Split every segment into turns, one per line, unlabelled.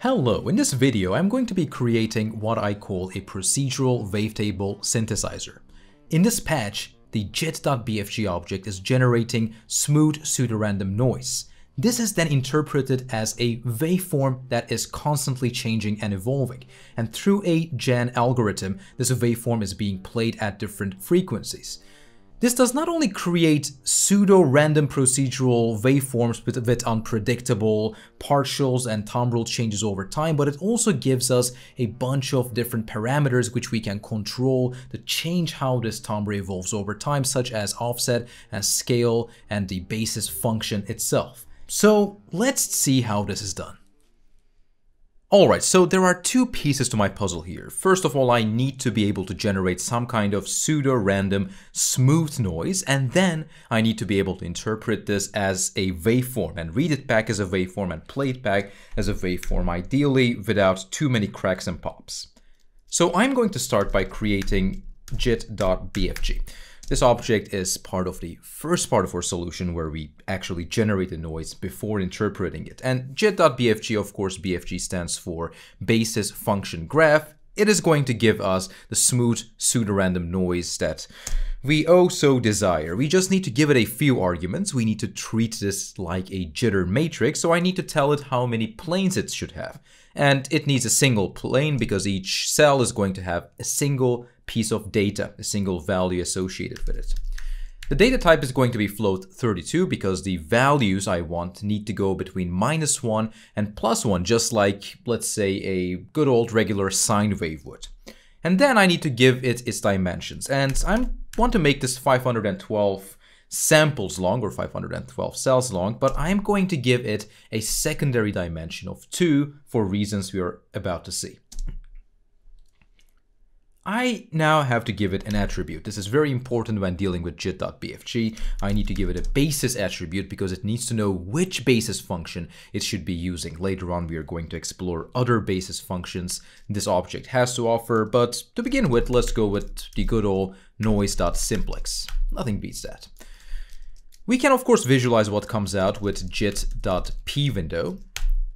Hello, in this video I'm going to be creating what I call a procedural wavetable synthesizer. In this patch, the jit.bfg object is generating smooth pseudorandom noise. This is then interpreted as a waveform that is constantly changing and evolving, and through a gen algorithm, this waveform is being played at different frequencies. This does not only create pseudo-random procedural waveforms with unpredictable partials and timbral changes over time, but it also gives us a bunch of different parameters which we can control to change how this timbre evolves over time, such as offset and scale and the basis function itself. So let's see how this is done. Alright, so there are two pieces to my puzzle here. First of all, I need to be able to generate some kind of pseudo-random smooth noise, and then I need to be able to interpret this as a waveform and read it back as a waveform and play it back as a waveform, ideally without too many cracks and pops. So I'm going to start by creating jit.bfg. This object is part of the first part of our solution where we actually generate the noise before interpreting it. And jit.bfg, of course, BFG stands for basis function graph. It is going to give us the smooth pseudorandom noise that we so desire. We just need to give it a few arguments. We need to treat this like a jitter matrix, so I need to tell it how many planes it should have. And it needs a single plane because each cell is going to have a single piece of data, a single value associated with it. The data type is going to be float 32 because the values I want need to go between -1 and +1, just like, let's say, a good old regular sine wave would. And then I need to give it its dimensions, and I want to make this 512 samples long, or 512 cells long, but I'm going to give it a secondary dimension of 2 for reasons we are about to see. I now have to give it an attribute. This is very important when dealing with jit.bfg. I need to give it a basis attribute because it needs to know which basis function it should be using. Later on, we are going to explore other basis functions this object has to offer, but to begin with, let's go with the good old noise.simplex. Nothing beats that. We can, of course, visualize what comes out with jit.p window,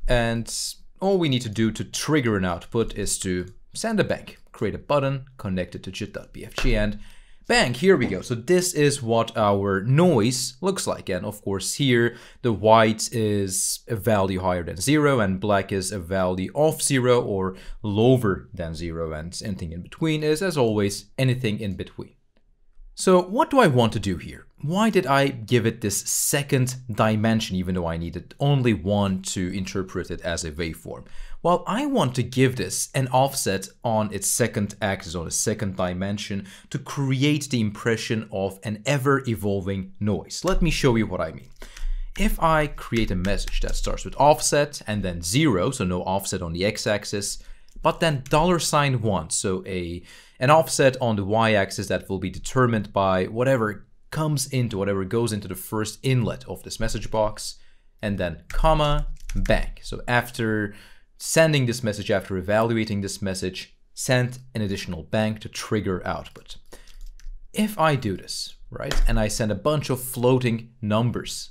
and all we need to do to trigger an output is to send a bang, create a button, connect it to jit.bfg, and bang, here we go. So this is what our noise looks like. And of course here, the white is a value higher than 0 and black is a value of 0 or lower than 0, and anything in between is, as always, anything in between. So what do I want to do here? Why did I give it this second dimension even though I needed only one to interpret it as a waveform? Well, I want to give this an offset on its second axis, on its second dimension, to create the impression of an ever-evolving noise. Let me show you what I mean. If I create a message that starts with offset and then 0, so no offset on the x-axis, but then $1, so an offset on the y-axis that will be determined by whatever goes into the first inlet of this message box, and then comma, bang. So after sending this message, after evaluating this message, send an additional bang to trigger output. If I do this, right, and I send a bunch of floating numbers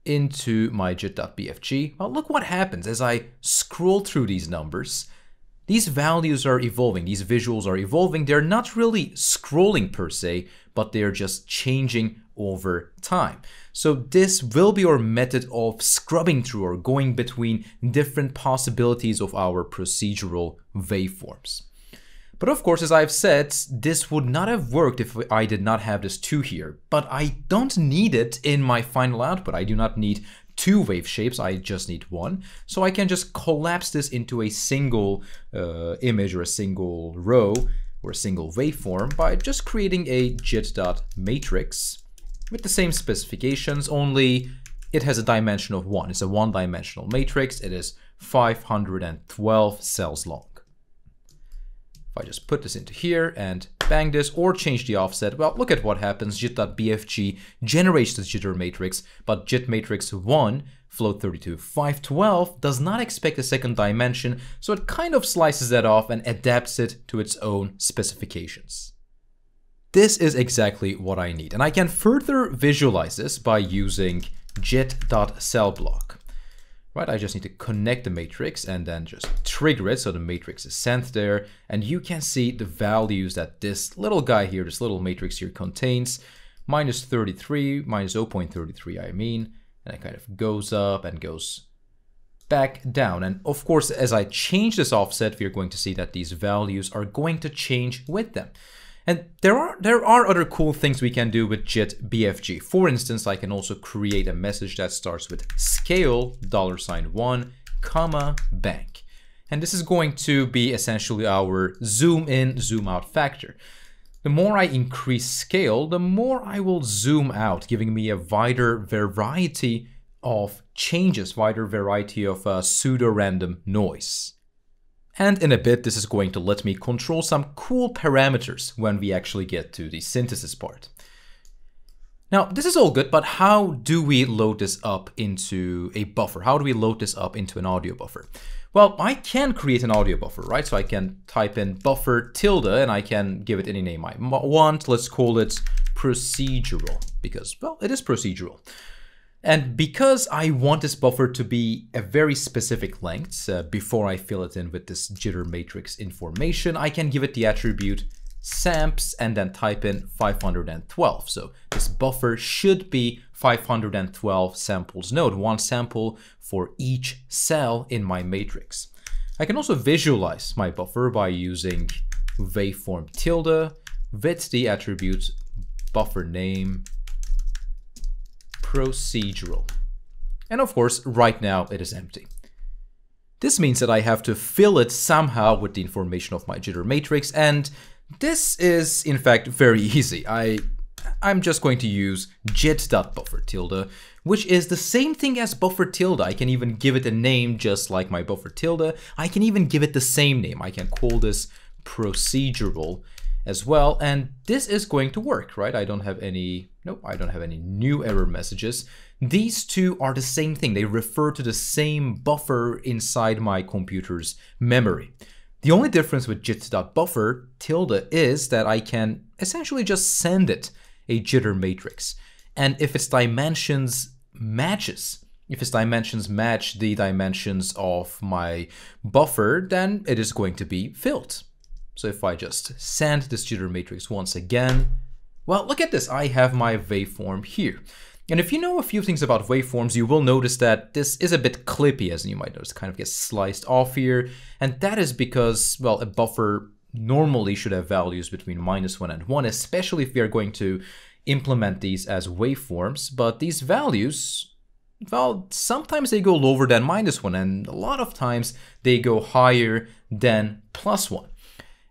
into my jit.bfg, well, look what happens as I scroll through these numbers. These values are evolving, these visuals are evolving. They're not really scrolling per se, but they're just changing over time. So this will be our method of scrubbing through or going between different possibilities of our procedural waveforms. But of course, as I've said, this would not have worked if I did not have this 2 here. But I don't need it in my final output. I do not need 2 wave shapes, I just need 1. So I can just collapse this into a single image or a single row or a single waveform by just creating a jit.matrix with the same specifications, only it has a dimension of 1. It's a one-dimensional matrix. It is 512 cells long. If I just put this into here and bang this or change the offset, well, look at what happens. jit.bfg generates the jitter matrix, but jit matrix 1, float 32, 512 does not expect a second dimension, so it kind of slices that off and adapts it to its own specifications. this is exactly what I need. And I can further visualize this by using jit.cellblock. Right, I just need to connect the matrix and then just trigger it so the matrix is sent there. And you can see the values that this little guy here, this little matrix here contains. Minus 33, minus 0.33 I mean. And it kind of goes up and goes back down. And of course, as I change this offset, we're going to see that these values are going to change with them. And there are other cool things we can do with jit.bfg. For instance, I can also create a message that starts with scale $1, comma, bank. And this is going to be essentially our zoom in, zoom out factor. The more I increase scale, the more I will zoom out, giving me a wider variety of changes, wider variety of pseudo-random noise. And in a bit, this is going to let me control some cool parameters when we actually get to the synthesis part. Now, this is all good, but how do we load this up into a buffer? How do we load this up into an audio buffer? Well, I can create an audio buffer, right? So I can type in buffer tilde and I can give it any name I want. Let's call it procedural because, well, it is procedural. And because I want this buffer to be a very specific length before I fill it in with this jitter matrix information, I can give it the attribute samps and then type in 512. So this buffer should be 512 samples. Note, one sample for each cell in my matrix. I can also visualize my buffer by using waveform tilde with the attribute buffer name procedural. And of course, right now it is empty. This means that I have to fill it somehow with the information of my jitter matrix, and this is in fact very easy. I'm just going to use jit.buffer tilde, which is the same thing as buffer tilde. I can even give it a name just like my buffer tilde. I can even give it the same name. I can call this procedural as well, and this is going to work, right? I don't have any new error messages. These two are the same thing. They refer to the same buffer inside my computer's memory. The only difference with jit.buffer tilde is that I can essentially just send it a jitter matrix. And if its dimensions match the dimensions of my buffer, then it is going to be filled. So if I just send this jitter matrix once again, well, look at this. I have my waveform here. And if you know a few things about waveforms, you will notice that this is a bit clippy, as you might notice. It kind of gets sliced off here. And that is because, well, a buffer normally should have values between -1 and 1, especially if we are going to implement these as waveforms. But these values, well, sometimes they go lower than -1, and a lot of times they go higher than +1.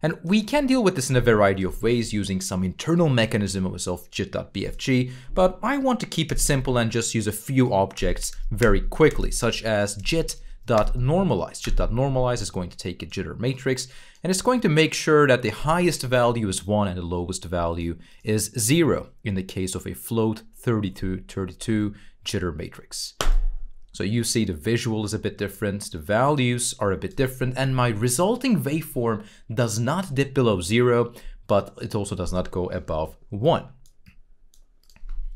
And we can deal with this in a variety of ways using some internal mechanisms of jit.bfg, but I want to keep it simple and just use a few objects very quickly, such as jit.normalize. Jit.normalize is going to take a jitter matrix, and it's going to make sure that the highest value is 1 and the lowest value is 0 in the case of a float 3232 jitter matrix. So you see the visual is a bit different, the values are a bit different, and my resulting waveform does not dip below 0, but it also does not go above 1.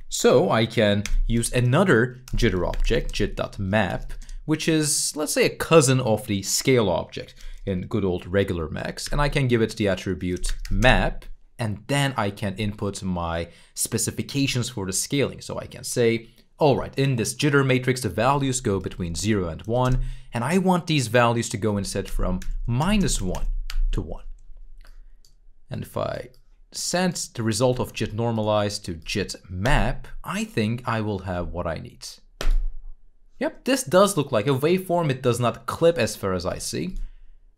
So I can use another jitter object, jit.map, which is, let's say, a cousin of the scale object in good old regular Max, and I can give it the attribute map, and then I can input my specifications for the scaling. So I can say, all right, in this jitter matrix, the values go between 0 and 1, and I want these values to go instead from -1 to 1. And if I send the result of jit normalize to jit map, I think I will have what I need. Yep, this does look like a waveform. It does not clip as far as I see.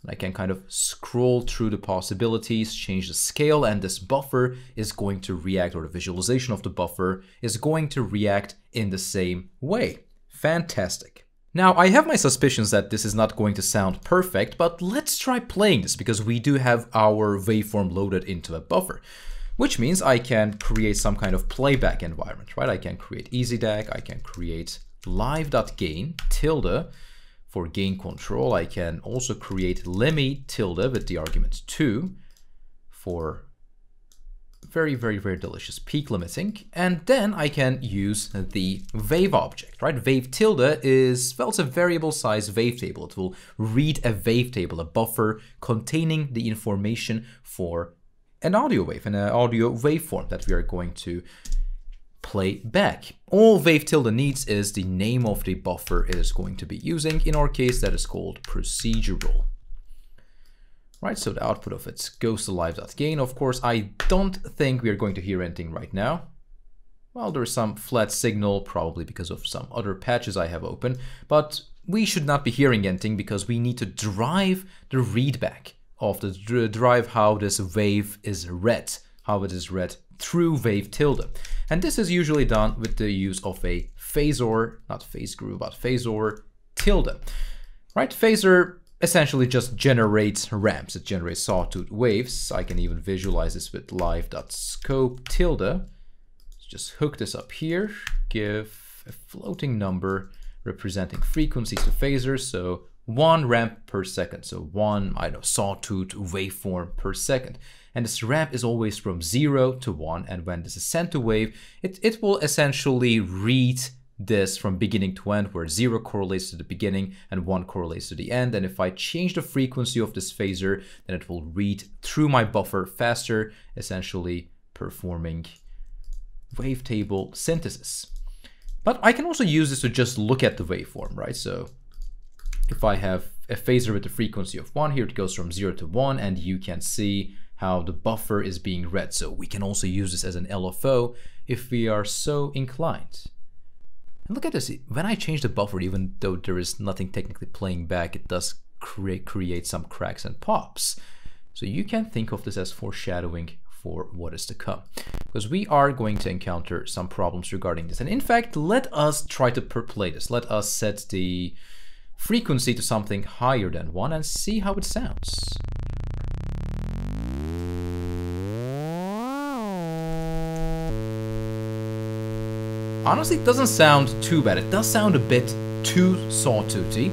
I can kind of scroll through the possibilities, change the scale, and this buffer is going to react, or the visualization of the buffer is going to react in the same way. Fantastic. Now, I have my suspicions that this is not going to sound perfect, but let's try playing this because we do have our waveform loaded into a buffer, which means I can create some kind of playback environment, right? I can create EasyDAC, I can create live.gain tilde, for gain control. I can also create lemmy tilde with the argument 2 for very, very, very delicious peak limiting. And then I can use the wave object, right? Wave tilde is, well, it's a variable size wavetable. It will read a wavetable, a buffer containing the information for an audio wave, an audio waveform that we are going to play back. All wave tilde needs is the name of the buffer it is going to be using. In our case, that is called procedural. Right, so the output of it goes to live.gain. Of course, I don't think we are going to hear anything right now. Well, there is some flat signal, probably because of some other patches I have open, but we should not be hearing anything because we need to drive the readback of the drive how this wave is read, how it is read through wave tilde. And this is usually done with the use of a phasor, not phase group, but phasor tilde. Right, phasor essentially just generates ramps. It generates sawtooth waves. I can even visualize this with live.scope tilde. Let's just hook this up here, give a floating number representing frequencies to phasors. So 1 ramp per second. So 1, I don't know, sawtooth waveform per second. And this ramp is always from 0 to 1. And when this is sent to wave, it will essentially read this from beginning to end, where 0 correlates to the beginning and 1 correlates to the end. And if I change the frequency of this phasor, then it will read through my buffer faster, essentially performing wavetable synthesis. But I can also use this to just look at the waveform, right? So if I have a phasor with a frequency of 1, here it goes from 0 to 1, and you can see how the buffer is being read. So we can also use this as an LFO if we are so inclined. And look at this, when I change the buffer, even though there is nothing technically playing back, it does create some cracks and pops. So you can think of this as foreshadowing for what is to come, because we are going to encounter some problems regarding this. And in fact, let us try to play this. Let us set the frequency to something higher than 1 and see how it sounds. Honestly, it doesn't sound too bad. It does sound a bit too sawtoothy.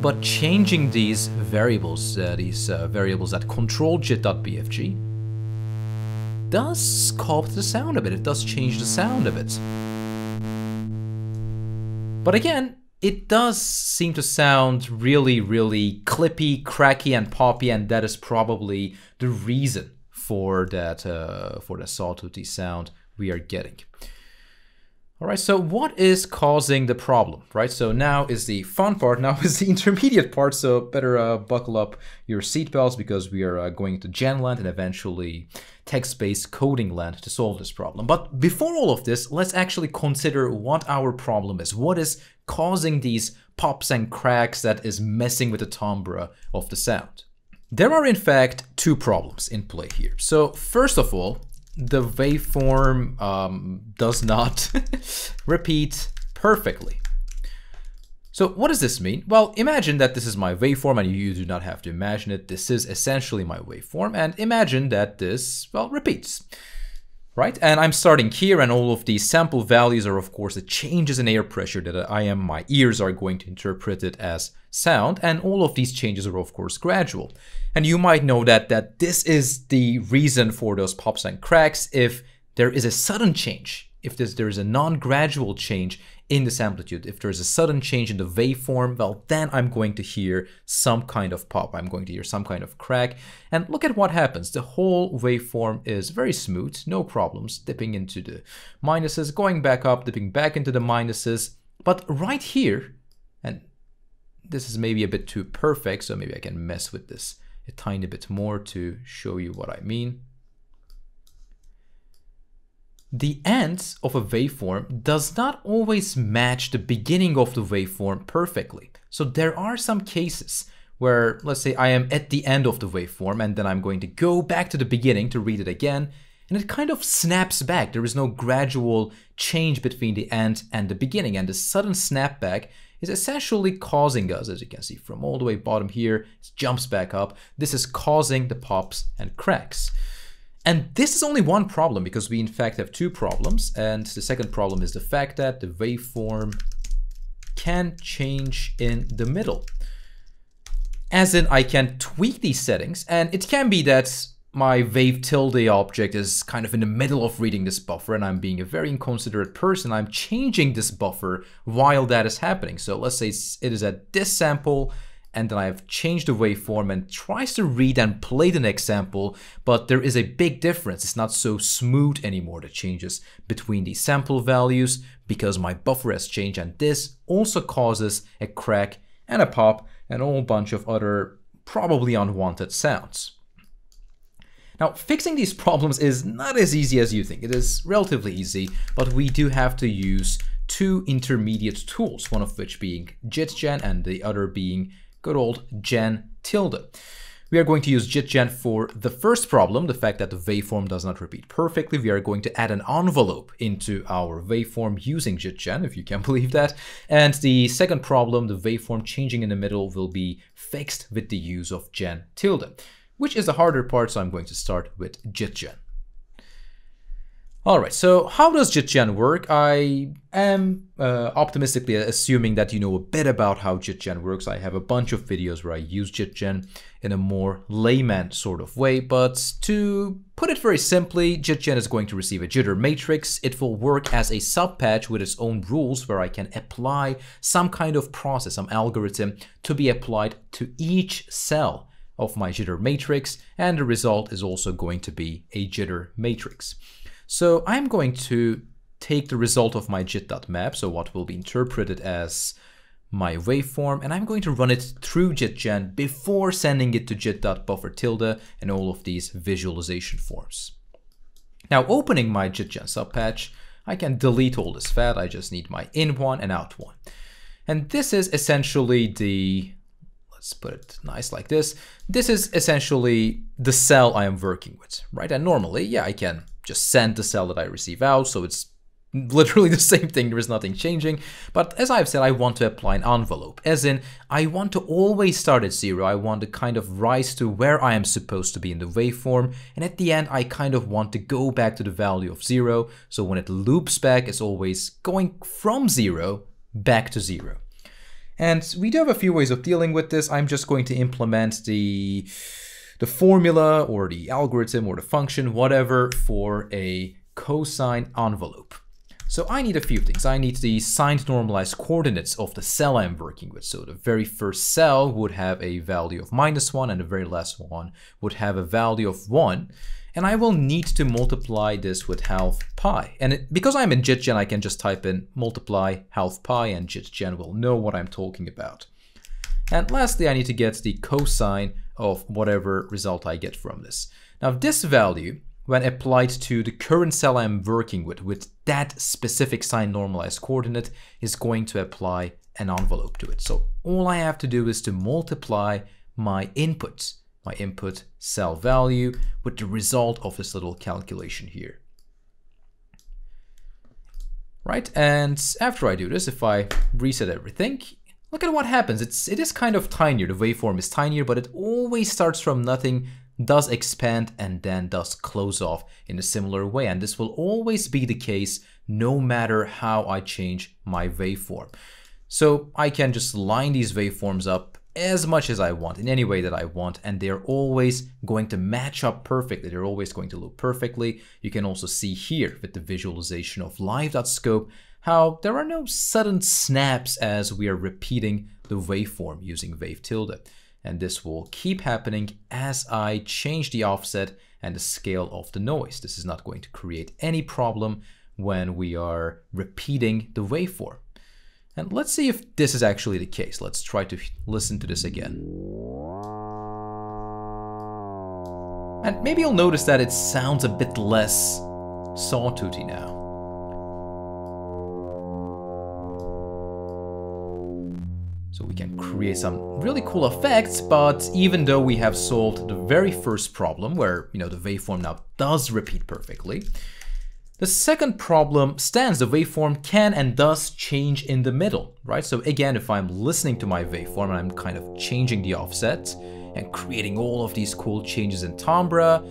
But changing these variables that control jit.bfg does sculpt the sound a bit. It does change the sound a bit. But again, it does seem to sound really, really clippy, cracky, and poppy, and that is probably the reason for that for the sawtoothy sound we are getting. All right, so what is causing the problem, right? So now is the fun part, now is the intermediate part, so better buckle up your seatbelts because we are going to gen land and eventually text-based coding land to solve this problem. But before all of this, let's actually consider what our problem is. What is causing these pops and cracks that is messing with the timbre of the sound? There are in fact 2 problems in play here. So first of all, the waveform does not repeat perfectly. So what does this mean? Well, imagine that this is my waveform, and you do not have to imagine it. This is essentially my waveform, and imagine that this, well, repeats, right? And I'm starting here, and all of these sample values are, of course, the changes in air pressure that my ears are going to interpret it as sound, and all of these changes are, of course, gradual. And you might know that this is the reason for those pops and cracks. If there is a sudden change, if there is a non-gradual change in this amplitude, if there is a sudden change in the waveform, well, then I'm going to hear some kind of pop. I'm going to hear some kind of crack. And look at what happens. The whole waveform is very smooth, no problems, dipping into the minuses, going back up, dipping back into the minuses. But right here, and this is maybe a bit too perfect, so maybe I can mess with this a tiny bit more to show you what I mean. The end of a waveform does not always match the beginning of the waveform perfectly. So there are some cases where, let's say I am at the end of the waveform and then I'm going to go back to the beginning to read it again, and it kind of snaps back. There is no gradual change between the end and the beginning, and the sudden snapback is essentially causing us, as you can see from all the way bottom here, it jumps back up. This is causing the pops and cracks. And this is only one problem, because we in fact have 2 problems. And the second problem is the fact that the waveform can change in the middle. As in, I can tweak these settings, and it can be that my wave tilde object is kind of in the middle of reading this buffer and I'm being a very inconsiderate person, I'm changing this buffer while that is happening. So let's say it is at this sample and then I've changed the waveform and tries to read and play the next sample, but there is a big difference. It's not so smooth anymore, the changes between these sample values, because my buffer has changed, and this also causes a crack and a pop and a whole bunch of other probably unwanted sounds. Now, fixing these problems is not as easy as you think. It is relatively easy, but we do have to use two intermediate tools, one of which being jit.gen and the other being good old gen tilde. We are going to use jit.gen for the first problem, the fact that the waveform does not repeat perfectly. We are going to add an envelope into our waveform using jit.gen, if you can believe that. And the second problem, the waveform changing in the middle, will be fixed with the use of gen tilde, which is the harder part, so I'm going to start with jit.gen. Alright, so how does jit.gen work? I am optimistically assuming that you know a bit about how jit.gen works. I have a bunch of videos where I use jit.gen in a more layman sort of way, but to put it very simply, jit.gen is going to receive a jitter matrix. It will work as a subpatch with its own rules where I can apply some kind of process, some algorithm to be applied to each cell of my jitter matrix, and the result is also going to be a jitter matrix. So I'm going to take the result of my jit.map, so what will be interpreted as my waveform, and I'm going to run it through jit.gen before sending it to jit.buffer tilde and all of these visualization forms. Now, opening my jit.gen subpatch, I can delete all this fat. I just need my in one and out one. And this is essentially the, let's put it nice like this. This is essentially the cell I am working with, right? And normally, yeah, I can just send the cell that I receive out, so it's literally the same thing, there is nothing changing. But as I've said, I want to apply an envelope, as in I want to always start at 0. I want to kind of rise to where I am supposed to be in the waveform, and at the end I kind of want to go back to the value of 0, so when it loops back, it's always going from 0 back to 0. And we do have a few ways of dealing with this. I'm just going to implement the formula or the algorithm or the function, whatever, for a cosine envelope. So I need a few things. I need the signed normalized coordinates of the cell I'm working with. So the very first cell would have a value of -1 and the very last one would have a value of 1. And I will need to multiply this with half pi. And because I'm in jit.gen, I can just type in multiply half pi and jit.gen will know what I'm talking about. And lastly, I need to get the cosine of whatever result I get from this. Now this value, when applied to the current cell I'm working with that specific signed normalized coordinate, is going to apply an envelope to it. So all I have to do is to multiply my input cell value with the result of this little calculation here. Right, and after I do this, if I reset everything, look at what happens. It is kind of tinier. The waveform is tinier, but it always starts from nothing, does expand, and then does close off in a similar way. And this will always be the case no matter how I change my waveform. So I can just line these waveforms up as much as I want, in any way that I want, and they're always going to match up perfectly. They're always going to loop perfectly. You can also see here with the visualization of live.scope how there are no sudden snaps as we are repeating the waveform using wave tilde. And this will keep happening as I change the offset and the scale of the noise. This is not going to create any problem when we are repeating the waveform. And let's see if this is actually the case. Let's try to listen to this again. And maybe you'll notice that it sounds a bit less sawtoothy now. So we can create some really cool effects, but even though we have solved the very first problem where, the waveform now does repeat perfectly, the second problem stands. The waveform can and does change in the middle, right? So again, if I'm listening to my waveform and I'm kind of changing the offset and creating all of these cool changes in timbre,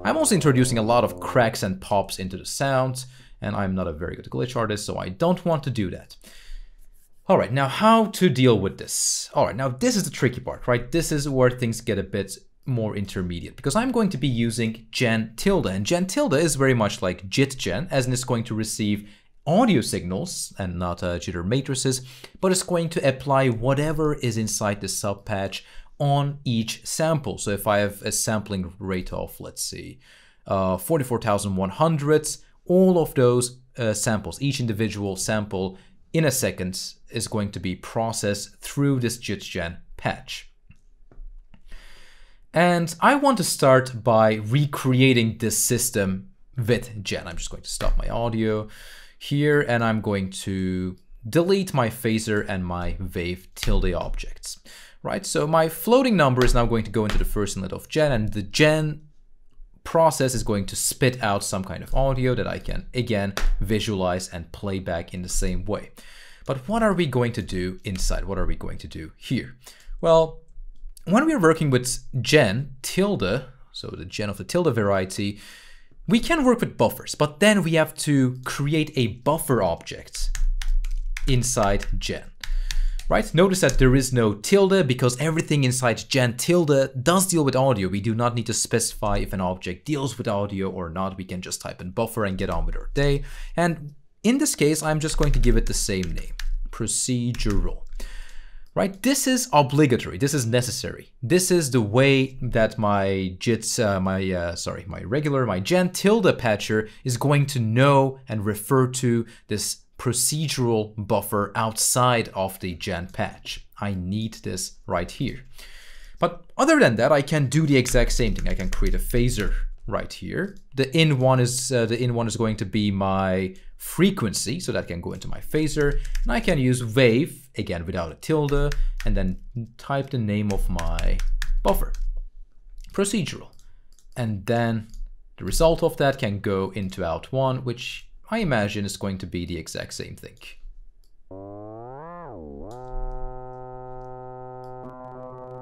I'm also introducing a lot of cracks and pops into the sound, and I'm not a very good glitch artist, so I don't want to do that. All right, now how to deal with this? All right, now this is the tricky part, right? This is where things get a bit more intermediate, because I'm going to be using gen tilde, and gen tilde is very much like jit.gen, as in it's going to receive audio signals and not jitter matrices, but it's going to apply whatever is inside the subpatch on each sample. So if I have a sampling rate of, let's see, 44,100, all of those samples, each individual sample in a second is going to be processed through this jit.gen patch. And I want to start by recreating this system with gen. I'm just going to stop my audio here, and I'm going to delete my phaser and my wave tilde objects, right? So my floating number is now going to go into the first inlet of gen, and the gen process is going to spit out some kind of audio that I can, again, visualize and play back in the same way. But what are we going to do inside? What are we going to do here? Well, when we are working with gen tilde, so the gen of the tilde variety, we can work with buffers, but then we have to create a buffer object inside gen, right? Notice that there is no tilde because everything inside gen tilde does deal with audio. We do not need to specify if an object deals with audio or not. We can just type in buffer and get on with our day. And in this case, I'm just going to give it the same name, procedural. Right, this is obligatory. This is necessary. This is the way that my my gen tilde patcher is going to know and refer to this procedural buffer outside of the gen patch. I need this right here. But other than that, I can do the exact same thing. I can create a phaser right here. The in one is going to be my frequency, so that can go into my phaser, and I can use wave again without a tilde, and then type the name of my buffer, procedural, and then the result of that can go into out one, which I imagine is going to be the exact same thing.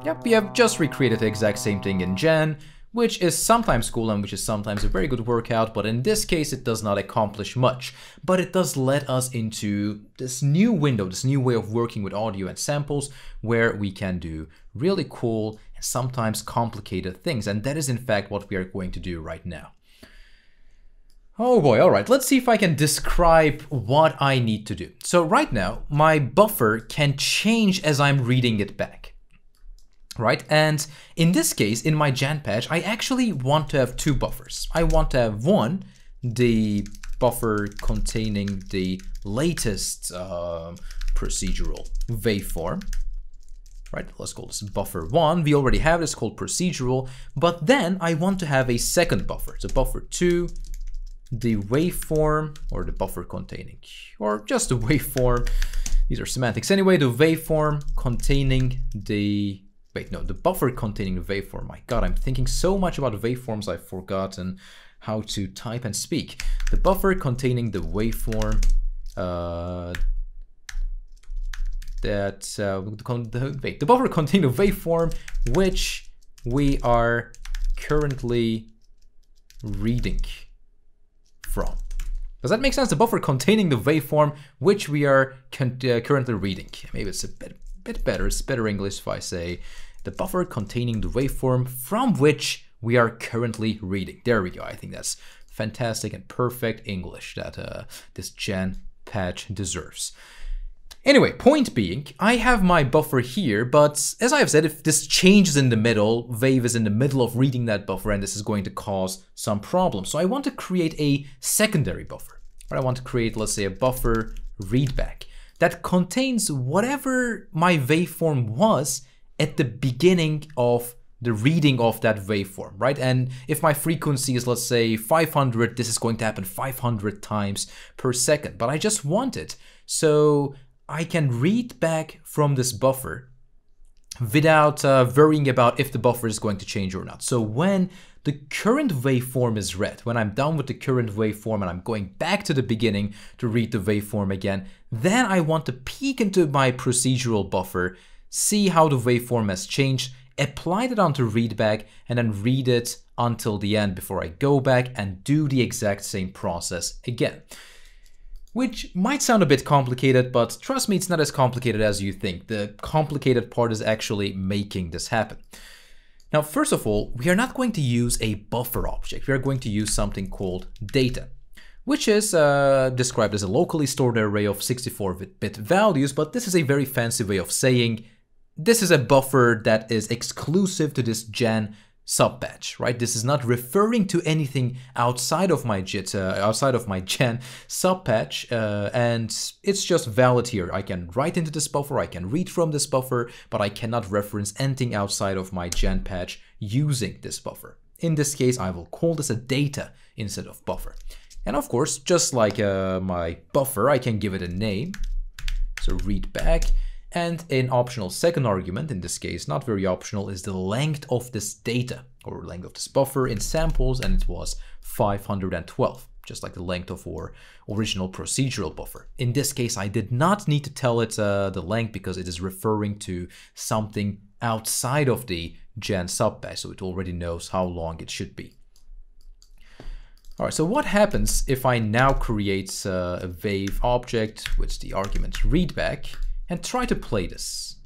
Yep, we have just recreated the exact same thing in gen, which is sometimes cool and which is sometimes a very good workout, but in this case it does not accomplish much. But it does let us into this new window, this new way of working with audio and samples, where we can do really cool and sometimes complicated things, and that is in fact what we are going to do right now. Oh boy, alright, let's see if I can describe what I need to do. So right now, my buffer can change as I'm reading it back. Right, and in this case, in my gen patch, I actually want to have two buffers. I want to have one, the buffer containing the latest procedural waveform. Right, let's call this buffer 1. We already have this called procedural, but then I want to have a second buffer. So buffer 2, the waveform, or the buffer containing, or just the waveform. These are semantics anyway. The waveform containing the the buffer containing the waveform. My God, I'm thinking so much about waveforms I've forgotten how to type and speak. The buffer containing the waveform the buffer containing the waveform which we are currently reading from. Does that make sense? The buffer containing the waveform which we are currently reading. Maybe it's a bit better. It's better English if I say the buffer containing the waveform from which we are currently reading. There we go. I think that's fantastic and perfect English that this gen patch deserves. Anyway, point being, I have my buffer here, but as I have said, if this changes in the middle, Wave is in the middle of reading that buffer, and this is going to cause some problems. So I want to create a secondary buffer. Or I want to create, let's say, a buffer readback that contains whatever my waveform was at the beginning of the reading of that waveform, right? And if my frequency is, let's say, 500, this is going to happen 500 times per second. But I just want it so I can read back from this buffer without worrying about if the buffer is going to change or not. So when the current waveform is read, when I'm done with the current waveform and I'm going back to the beginning to read the waveform again, then I want to peek into my procedural buffer, see how the waveform has changed, apply it onto readback, and then read it until the end before I go back and do the exact same process again. Which might sound a bit complicated, but trust me, it's not as complicated as you think. The complicated part is actually making this happen. Now, first of all, we are not going to use a buffer object. We are going to use something called data, which is described as a locally stored array of 64-bit values, but this is a very fancy way of saying this is a buffer that is exclusive to this gen subpatch, right? This is not referring to anything outside of my outside of my gen subpatch, and it's just valid here. I can write into this buffer, I can read from this buffer, but I cannot reference anything outside of my gen patch using this buffer. In this case, I will call this a data instead of buffer. And of course, just like my buffer, I can give it a name, so readback. And an optional second argument, in this case not very optional, is the length of this data, or length of this buffer in samples, and it was 512, just like the length of our original procedural buffer. In this case, I did not need to tell it the length because it is referring to something outside of the gen subpatch, so it already knows how long it should be. All right, so what happens if I now create a wave object with the argument readback and try to play this?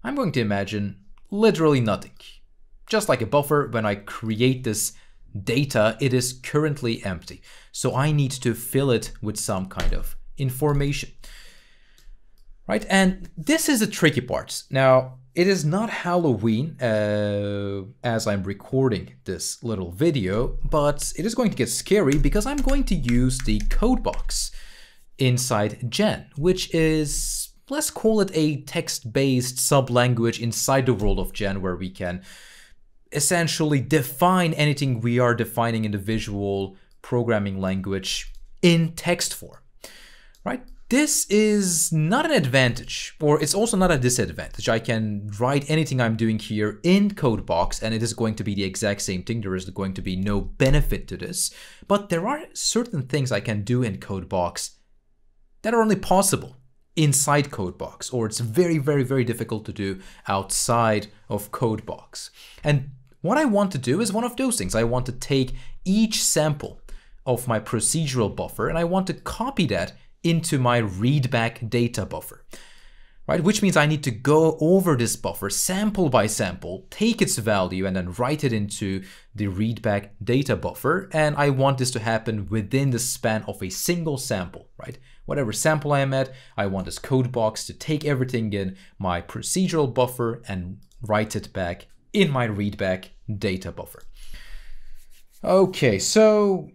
I'm going to imagine literally nothing. Just like a buffer, when I create this data, it is currently empty. So I need to fill it with some kind of information, right? And this is the tricky part. Now, it is not Halloween as I'm recording this little video, but it is going to get scary because I'm going to use the codebox inside Gen, which is, let's call it a text-based sub-language inside the world of Gen, where we can essentially define anything we are defining in the visual programming language in text form, right? This is not an advantage, or it's also not a disadvantage. I can write anything I'm doing here in codebox, and it is going to be the exact same thing. There is going to be no benefit to this, but there are certain things I can do in codebox that are only possible inside codebox, or it's very, very, very difficult to do outside of codebox. And what I want to do is one of those things. I want to take each sample of my procedural buffer and I want to copy that into my readback data buffer, right? Which means I need to go over this buffer sample by sample, take its value and then write it into the readback data buffer. And I want this to happen within the span of a single sample, right? Whatever sample I am at, I want this codebox to take everything in my procedural buffer and write it back in my readback data buffer. Okay, so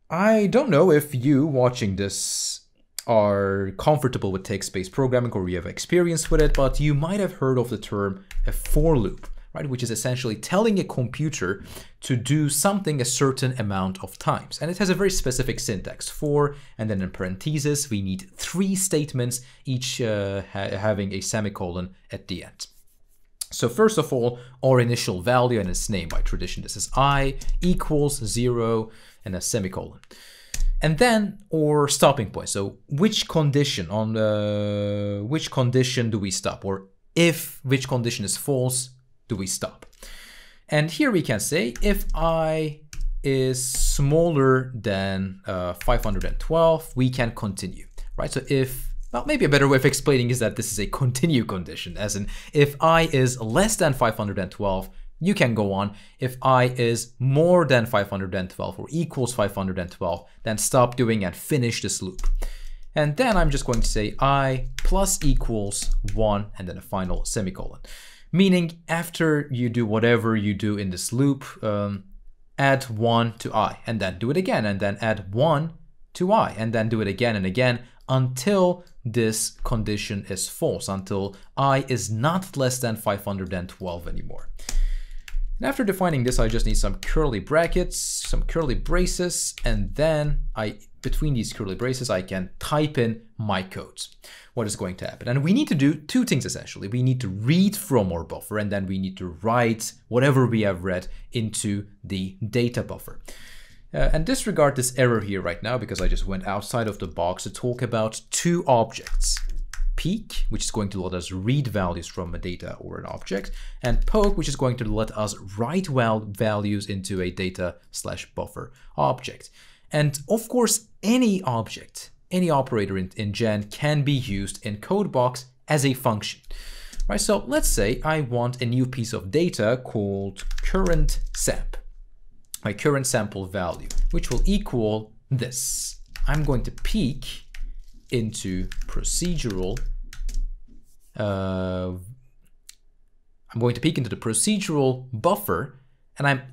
I don't know if you watching this are comfortable with text-based programming or you have experience with it, but you might have heard of the term a for loop, right? Which is essentially telling a computer to do something a certain amount of times. And it has a very specific syntax: for, and then in parentheses, we need 3 statements, each having a semicolon at the end. So first of all, our initial value and its name. By tradition, this is I equals 0 and a semicolon. And then our stopping point. So which condition which condition do we stop? Or if which condition is false, do we stop? And here we can say if I is smaller than 512, we can continue, right? So if, well, maybe a better way of explaining is that this is a continue condition, as in if I is less than 512, you can go on. If I is more than 512 or equals 512, then stop doing and finish this loop. And then I'm just going to say I plus equals 1 and then a final semicolon. Meaning after you do whatever you do in this loop, add 1 to I and then do it again, and then add 1 to I and then do it again and again until this condition is false, until I is not less than 512 anymore. And after defining this, I just need some curly brackets, some curly braces, and then between these curly braces, I can type in my codes, what is going to happen. And we need to do 2 things essentially. We need to read from our buffer, and then we need to write whatever we have read into the data buffer. And disregard this error here right now, because I just went outside of the box to talk about 2 objects. Peek, which is going to let us read values from a data or an object, and poke, which is going to let us write values into a data/buffer object. And of course, any object, any operator in Gen can be used in codebox as a function, right? So let's say I want a new piece of data called current samp, my current sample value, which will equal this. I'm going to peek into procedural. I'm going to peek into the procedural buffer, and I'm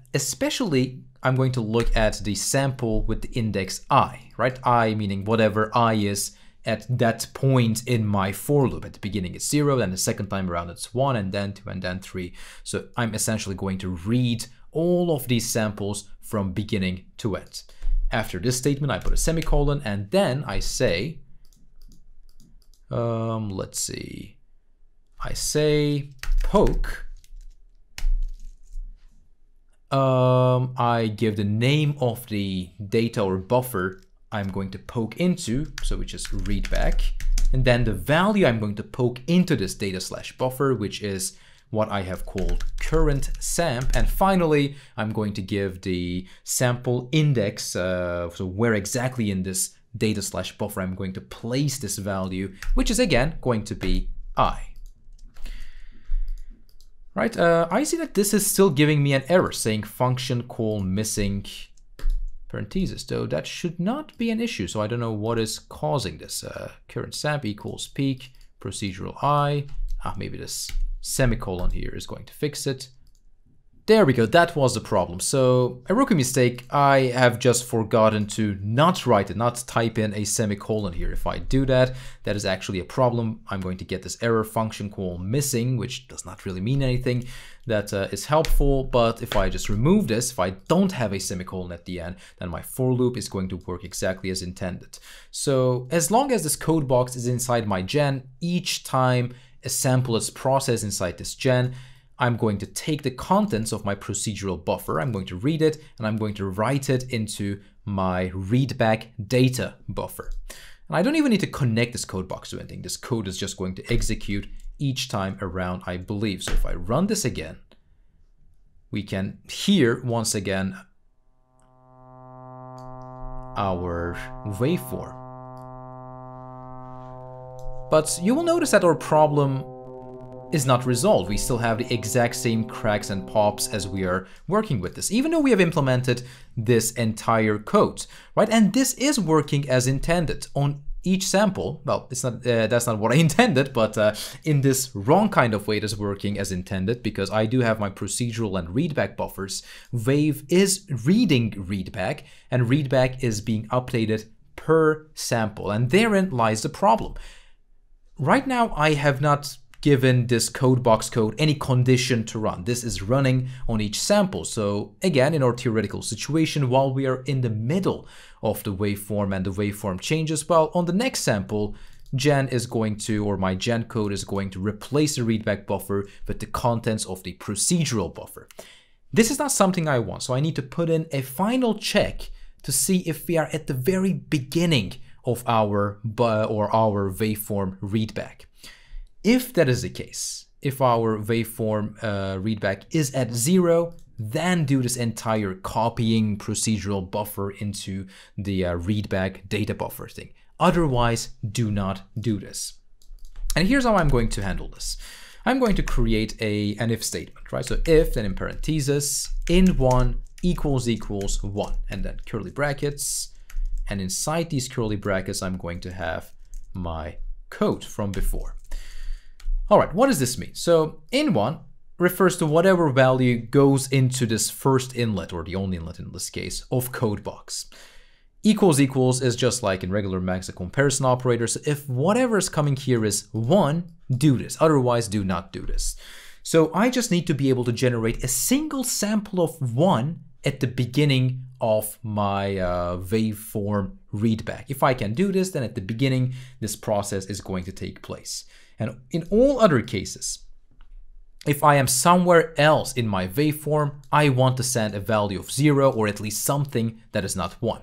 going to look at the sample with the index I, right? I meaning whatever I is at that point in my for loop. At the beginning it's 0, then the second time around it's 1, and then 2, and then 3. So I'm essentially going to read all of these samples from beginning to end. After this statement, I put a semicolon, and then I say, let's see, I say poke. I give the name of the data or buffer I'm going to poke into, so which is readback, and then the value I'm going to poke into this data/buffer, which is what I have called current samp, and finally I'm going to give the sample index, so where exactly in this data/buffer I'm going to place this value, which is again going to be I. Right, I see that this is still giving me an error saying function call missing parentheses, though that should not be an issue, so I don't know what is causing this. Current samp equals peak, procedural I, maybe this semicolon here is going to fix it. There we go, that was the problem. So a rookie mistake, I have just forgotten to not type in a semicolon here. If I do that, that is actually a problem. I'm going to get this error function call missing, which does not really mean anything. That is helpful, but if I just remove this, if I don't have a semicolon at the end, then my for loop is going to work exactly as intended. So as long as this code box is inside my gen, each time a sample is processed inside this gen, I'm going to take the contents of my procedural buffer, I'm going to read it, and I'm going to write it into my readback data buffer. And I don't even need to connect this code box to anything. This code is just going to execute each time around, I believe. So if I run this again, we can hear once again our waveform. But you will notice that our problem is not resolved. We still have the exact same cracks and pops as we are working with this, even though we have implemented this entire code, right? And this is working as intended on each sample. Well, it's not that's not what I intended, but in this wrong kind of way, it is working as intended because I do have my procedural and readback buffers. Wave is reading readback, and readback is being updated per sample, and therein lies the problem. Right now, I have not given this codebox code any condition to run. This is running on each sample. So again, in our theoretical situation, while we are in the middle of the waveform and the waveform changes, well, on the next sample, gen is going to, or my gen code is going to replace the readback buffer with the contents of the procedural buffer. This is not something I want, so I need to put in a final check to see if we are at the very beginning of our waveform readback. If that is the case, if our waveform readback is at 0, then do this entire copying procedural buffer into the readback data buffer thing. Otherwise, do not do this. And here's how I'm going to handle this. I'm going to create an if statement, right? So if, then in parentheses, in1 equals 1, and then curly brackets. And inside these curly brackets, I'm going to have my code from before. All right, what does this mean? So in1 refers to whatever value goes into this first inlet, or the only inlet in this case, of codebox. Equals is just like in regular max, a comparison operator. So if whatever is coming here is 1, do this. Otherwise, do not do this. So I just need to be able to generate a single sample of 1 at the beginning of my waveform readback. If I can do this, then at the beginning, this process is going to take place. And in all other cases, if I am somewhere else in my waveform, I want to send a value of 0 or at least something that is not 1.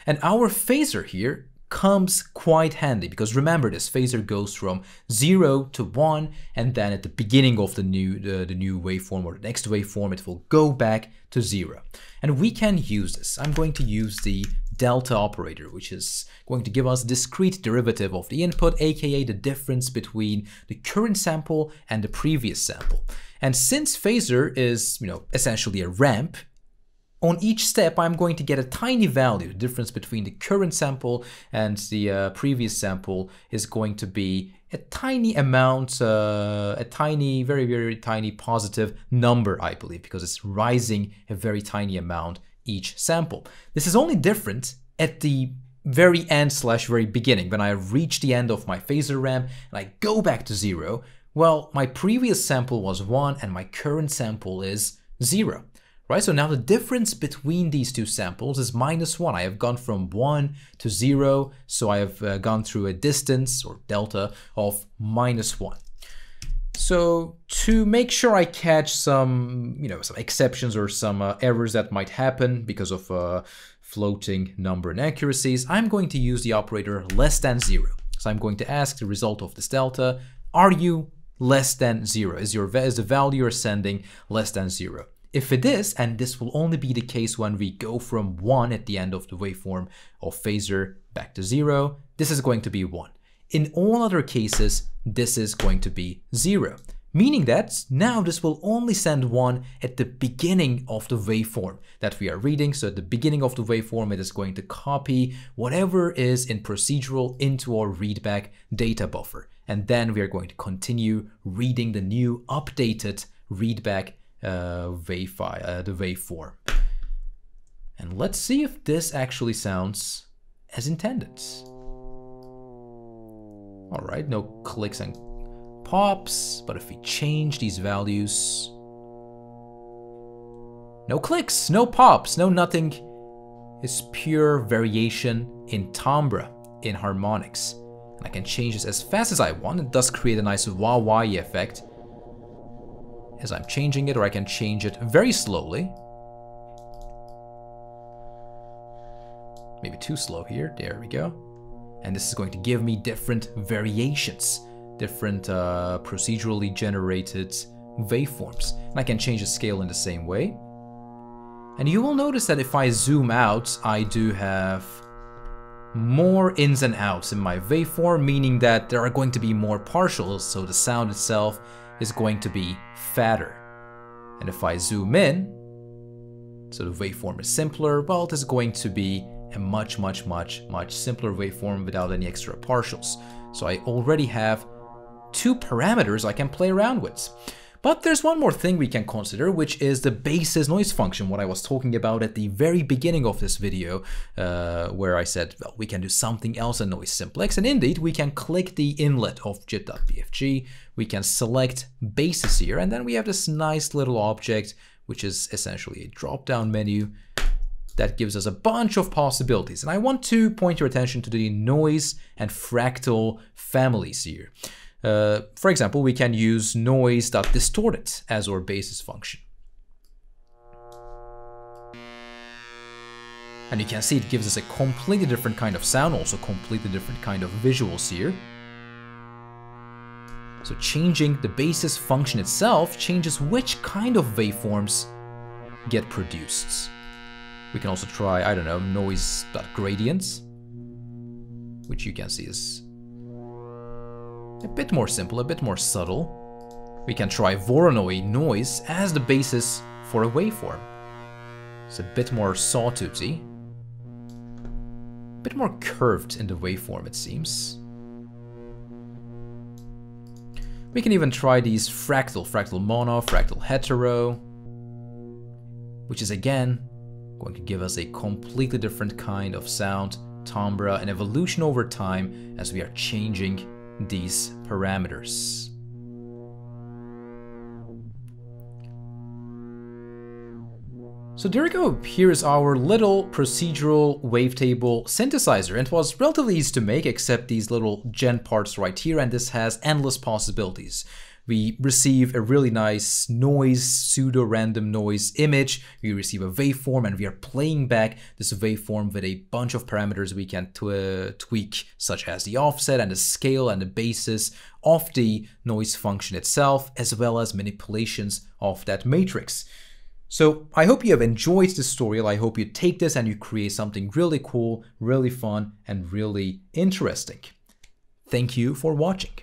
And our phasor here comes quite handy because remember, this phasor goes from 0 to 1, and then at the beginning of the new waveform or the next waveform, it will go back to 0. And we can use this. I'm going to use the delta operator, which is going to give us discrete derivative of the input, aka the difference between the current sample and the previous sample. And since phasor is, essentially a ramp, on each step, I'm going to get a tiny value. The difference between the current sample and the previous sample is going to be a tiny amount, a tiny, very, very tiny positive number, I believe, because it's rising a very tiny amount each sample. This is only different at the very end / very beginning. When I reach the end of my phasor ramp and I go back to 0, well, my previous sample was 1 and my current sample is 0. Right, so now the difference between these two samples is -1. I have gone from 1 to 0, so I have gone through a distance, or delta, of -1. So to make sure I catch some, some exceptions or some errors that might happen because of floating number inaccuracies, I'm going to use the operator less than 0. So I'm going to ask the result of this delta, are you less than 0? Is the value you're sending less than 0? If it is, and this will only be the case when we go from 1 at the end of the waveform of phasor back to 0, this is going to be 1. In all other cases, this is going to be 0, meaning that now this will only send 1 at the beginning of the waveform that we are reading. So at the beginning of the waveform, it is going to copy whatever is in procedural into our readback data buffer. And then we are going to continue reading the new updated readback the waveform. And let's see if this actually sounds as intended. All right, no clicks and pops, but if we change these values, no clicks, no pops, no nothing. It's pure variation in timbre, in harmonics. And I can change this as fast as I want. It does create a nice wah-wah effect as I'm changing it, or I can change it very slowly. Maybe too slow here, there we go. And this is going to give me different variations, different procedurally generated waveforms. And I can change the scale in the same way. And you will notice that if I zoom out, I do have more ins and outs in my waveform, meaning that there are going to be more partials, so the sound itself is going to be fatter. And if I zoom in, so the waveform is simpler, well, it is going to be a much simpler waveform without any extra partials. So I already have 2 parameters I can play around with. But there's one more thing we can consider, which is the basis noise function, what I was talking about at the very beginning of this video, where I said, well, we can do something else in noise simplex. And indeed, we can click the inlet of jit.bfg, we can select basis here, and then we have this nice little object, which is essentially a drop-down menu that gives us a bunch of possibilities. And I want to point your attention to the noise and fractal families here. For example, we can use noise.distorted as our basis function. And you can see it gives us a completely different kind of sound, also completely different kind of visuals here. So changing the basis function itself changes which kind of waveforms get produced. We can also try, I don't know, noise.gradients, which you can see is a bit more simple, a bit more subtle. We can try Voronoi noise as the basis for a waveform. It's a bit more sawtoothsy, a bit more curved in the waveform, it seems. We can even try these fractal mono, fractal hetero, which is again going to give us a completely different kind of sound, timbre, and evolution over time as we are changing these parameters. So there we go, here's our little procedural wavetable synthesizer. And it was relatively easy to make, except these little gen parts right here, and this has endless possibilities. We receive a really nice noise, pseudo-random noise image, we receive a waveform, and we are playing back this waveform with a bunch of parameters we can tweak, such as the offset and the scale and the basis of the noise function itself, as well as manipulations of that matrix. So I hope you have enjoyed this tutorial. I hope you take this and you create something really cool, really fun, and really interesting. Thank you for watching.